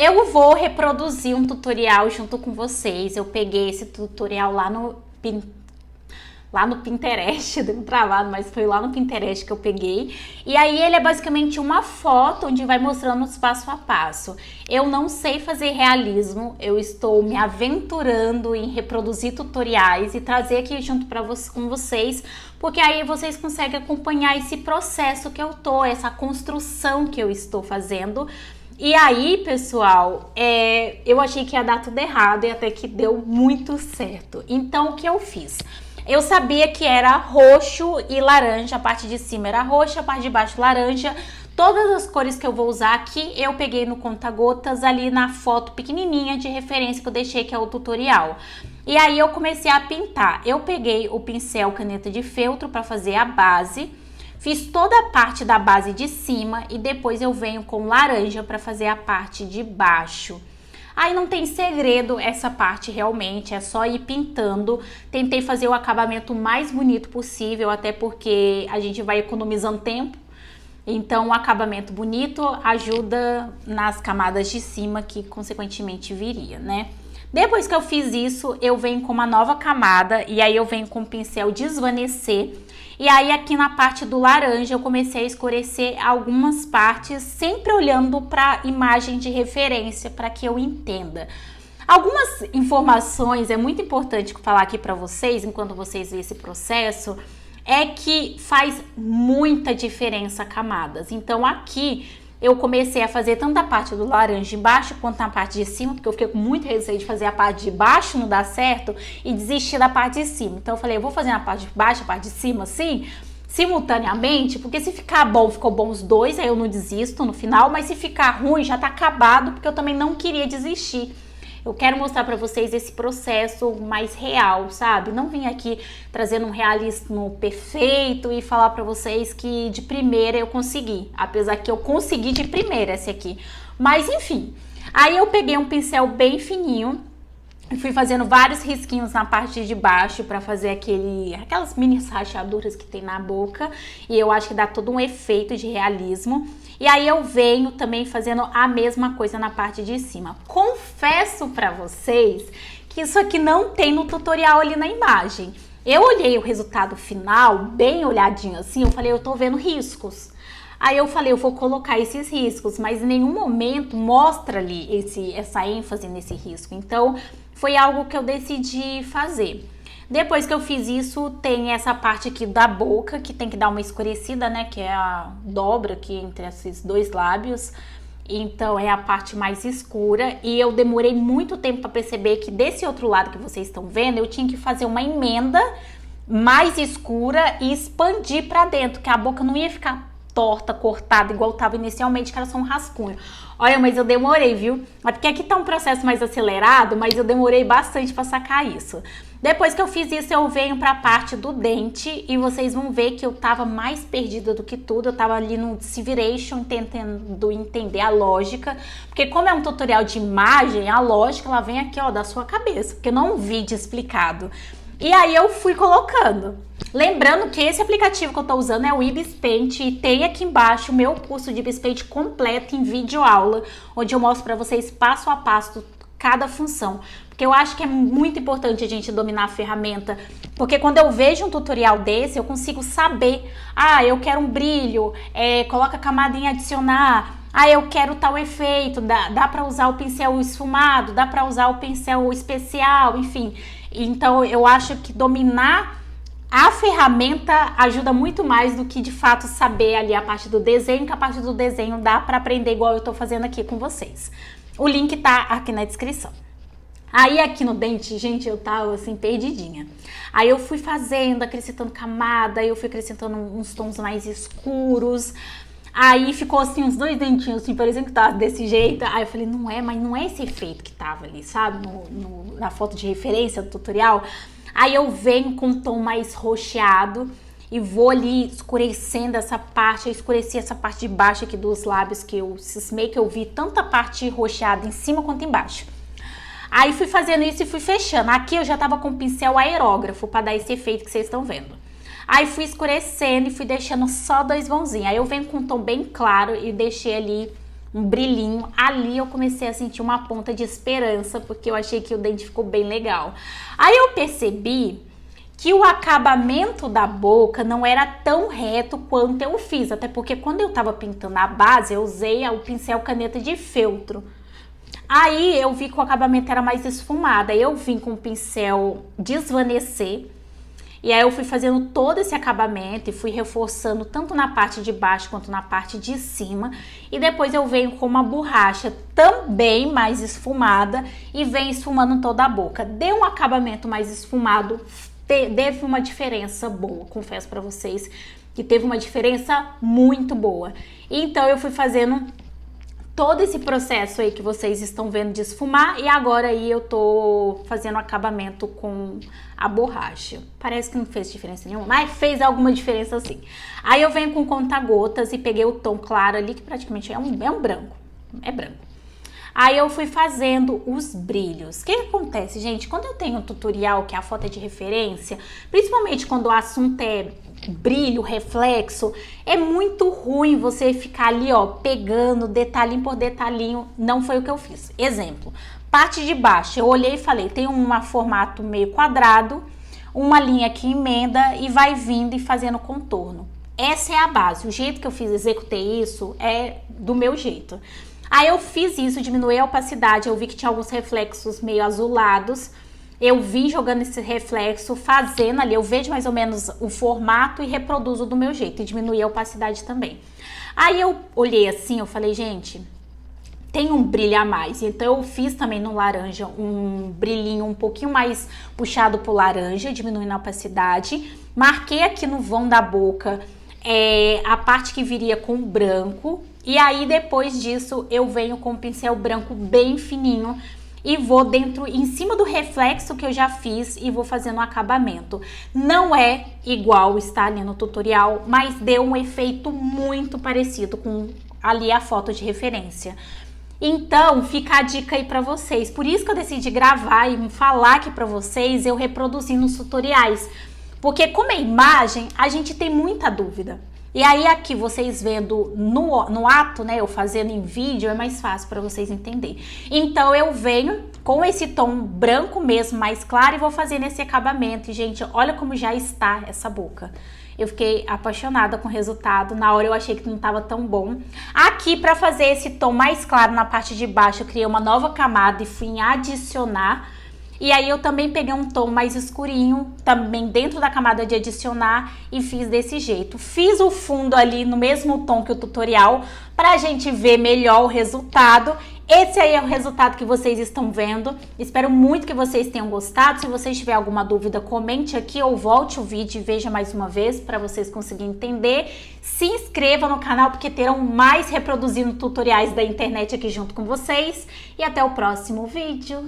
Eu vou reproduzir um tutorial junto com vocês. Eu peguei esse tutorial lá no Pinterest, deu um travado, mas foi lá no Pinterest que eu peguei. E aí ele é basicamente uma foto onde vai mostrando os passo a passo. Eu não sei fazer realismo, eu estou me aventurando em reproduzir tutoriais e trazer aqui junto com vocês, porque aí vocês conseguem acompanhar esse processo que eu tô, essa construção que eu estou fazendo. E aí, pessoal, eu achei que ia dar tudo errado e até que deu muito certo. Então, o que eu fiz? Eu sabia que era roxo e laranja, a parte de cima era roxa, a parte de baixo laranja. Todas as cores que eu vou usar aqui, eu peguei no conta-gotas ali na foto pequenininha de referência que eu deixei, que é o tutorial. E aí eu comecei a pintar. Eu peguei o pincel caneta de feltro para fazer a base. Fiz toda a parte da base de cima e depois eu venho com laranja para fazer a parte de baixo. Aí não tem segredo essa parte realmente, é só ir pintando. Tentei fazer o acabamento mais bonito possível, até porque a gente vai economizando tempo. Então o acabamento bonito ajuda nas camadas de cima que consequentemente viria, né? Depois que eu fiz isso, eu venho com uma nova camada e aí eu venho com o pincel desvanecer. E aí aqui na parte do laranja eu comecei a escurecer algumas partes, sempre olhando para a imagem de referência para que eu entenda. Algumas informações, é muito importante falar aqui para vocês, enquanto vocês veem esse processo, é que faz muita diferença camadas. Então aqui eu comecei a fazer tanto a parte do laranja embaixo quanto a parte de cima, porque eu fiquei com muito receio de fazer a parte de baixo não dar certo e desistir da parte de cima. Então eu falei, eu vou fazer a parte de baixo, a parte de cima assim, simultaneamente, porque se ficar bom, ficou bom os dois, aí eu não desisto no final, mas se ficar ruim, já tá acabado, porque eu também não queria desistir. Eu quero mostrar para vocês esse processo mais real, sabe? Não vim aqui trazendo um realismo perfeito e falar para vocês que de primeira eu consegui. Apesar que eu consegui de primeira esse aqui. Mas enfim, aí eu peguei um pincel bem fininho e fui fazendo vários risquinhos na parte de baixo para fazer aquelas mini rachaduras que tem na boca. E eu acho que dá todo um efeito de realismo. E aí eu venho também fazendo a mesma coisa na parte de cima. Confesso para vocês que isso aqui não tem no tutorial ali na imagem. Eu olhei o resultado final, bem olhadinho assim, eu falei, eu tô vendo riscos. Aí eu falei, eu vou colocar esses riscos, mas em nenhum momento mostra ali essa ênfase nesse risco. Então, foi algo que eu decidi fazer. Depois que eu fiz isso, tem essa parte aqui da boca, que tem que dar uma escurecida, né? Que é a dobra aqui entre esses dois lábios. Então, é a parte mais escura. E eu demorei muito tempo para perceber que desse outro lado que vocês estão vendo, eu tinha que fazer uma emenda mais escura e expandir para dentro, que a boca não ia ficar torta, cortada, igual estava inicialmente, que era só um rascunho. Olha, mas eu demorei, viu? É porque aqui tá um processo mais acelerado, mas eu demorei bastante para sacar isso. Depois que eu fiz isso, eu venho para a parte do dente e vocês vão ver que eu tava mais perdida do que tudo. Eu tava ali no Civiration tentando entender a lógica, porque como é um tutorial de imagem, a lógica ela vem aqui, ó, da sua cabeça, porque não é um vídeo explicado. E aí eu fui colocando. Lembrando que esse aplicativo que eu tô usando é o Ibis Paint e tem aqui embaixo o meu curso de Ibis Paint completo em vídeo aula, onde eu mostro para vocês passo a passo cada função. Porque eu acho que é muito importante a gente dominar a ferramenta, porque quando eu vejo um tutorial desse, eu consigo saber, eu quero um brilho, coloca a camada em adicionar, eu quero tal efeito, dá para usar o pincel esfumado, dá para usar o pincel especial, enfim. Então eu acho que dominar a ferramenta ajuda muito mais do que de fato saber ali a parte do desenho, que a parte do desenho dá para aprender igual eu tô fazendo aqui com vocês. O link tá aqui na descrição. Aí aqui no dente, gente, eu tava assim perdidinha. Aí eu fui fazendo, acrescentando camada, eu fui acrescentando uns tons mais escuros. Aí ficou assim uns dois dentinhos, assim, parecendo que tava desse jeito. Aí eu falei, mas não é esse efeito que tava ali, sabe? Na foto de referência do tutorial. Aí eu venho com um tom mais roxeado e vou ali escurecendo essa parte. Eu escureci essa parte de baixo aqui dos lábios, que eu cismei que eu vi tanta parte roxeada em cima quanto embaixo. Aí fui fazendo isso e fui fechando. Aqui eu já tava com o pincel aerógrafo para dar esse efeito que vocês estão vendo. Aí fui escurecendo e fui deixando só dois vãozinhos. Aí eu venho com um tom bem claro e deixei ali um brilhinho. Ali eu comecei a sentir uma ponta de esperança, porque eu achei que o dente ficou bem legal. Aí eu percebi que o acabamento da boca não era tão reto quanto eu fiz, até porque quando eu tava pintando a base, eu usei o pincel caneta de feltro. Aí eu vi que o acabamento era mais esfumado, aí eu vim com o pincel desvanecer, e aí eu fui fazendo todo esse acabamento e fui reforçando tanto na parte de baixo quanto na parte de cima, e depois eu venho com uma borracha também mais esfumada e venho esfumando toda a boca. Deu um acabamento mais esfumado, teve uma diferença boa, confesso pra vocês que teve uma diferença muito boa. Então eu fui fazendo todo esse processo aí que vocês estão vendo de esfumar, e agora aí eu tô fazendo acabamento com a borracha. Parece que não fez diferença nenhuma, mas fez alguma diferença sim. Aí eu venho com conta-gotas e peguei o tom claro ali, que praticamente é um branco, é branco. Aí eu fui fazendo os brilhos. O que acontece, gente? Quando eu tenho um tutorial, que é a foto é de referência, principalmente quando o assunto é brilho, reflexo, é muito ruim você ficar ali, ó, pegando detalhinho por detalhinho. Não foi o que eu fiz. Exemplo, parte de baixo, eu olhei e falei, tem um formato meio quadrado, uma linha que emenda e vai vindo e fazendo contorno. Essa é a base. O jeito que eu fiz, executei isso, é do meu jeito. Aí eu fiz isso, diminuí a opacidade, eu vi que tinha alguns reflexos meio azulados, eu vim jogando esse reflexo, fazendo ali, eu vejo mais ou menos o formato e reproduzo do meu jeito, e diminuí a opacidade também. Aí eu olhei assim, eu falei, gente, tem um brilho a mais, então eu fiz também no laranja um brilhinho um pouquinho mais puxado pro laranja, diminuindo a opacidade, marquei aqui no vão da boca a parte que viria com branco. E aí, depois disso, eu venho com o pincel branco bem fininho e vou dentro, em cima do reflexo que eu já fiz, e vou fazendo um acabamento. Não é igual está ali no tutorial, mas deu um efeito muito parecido com ali a foto de referência. Então, fica a dica aí pra vocês. Por isso que eu decidi gravar e falar aqui pra vocês, eu reproduzindo os tutoriais. Porque como é imagem, a gente tem muita dúvida. E aí aqui vocês vendo no ato, né, eu fazendo em vídeo, é mais fácil para vocês entenderem. Então eu venho com esse tom branco mesmo, mais claro, e vou fazendo esse acabamento. E gente, olha como já está essa boca. Eu fiquei apaixonada com o resultado. Na hora eu achei que não estava tão bom. Aqui, para fazer esse tom mais claro na parte de baixo, eu criei uma nova camada e fui em adicionar. E aí eu também peguei um tom mais escurinho, também dentro da camada de adicionar, e fiz desse jeito. Fiz o fundo ali no mesmo tom que o tutorial, pra gente ver melhor o resultado. Esse aí é o resultado que vocês estão vendo. Espero muito que vocês tenham gostado. Se vocês tiverem alguma dúvida, comente aqui ou volte o vídeo e veja mais uma vez para vocês conseguirem entender. Se inscreva no canal, porque terão mais reproduzindo tutoriais da internet aqui junto com vocês. E até o próximo vídeo.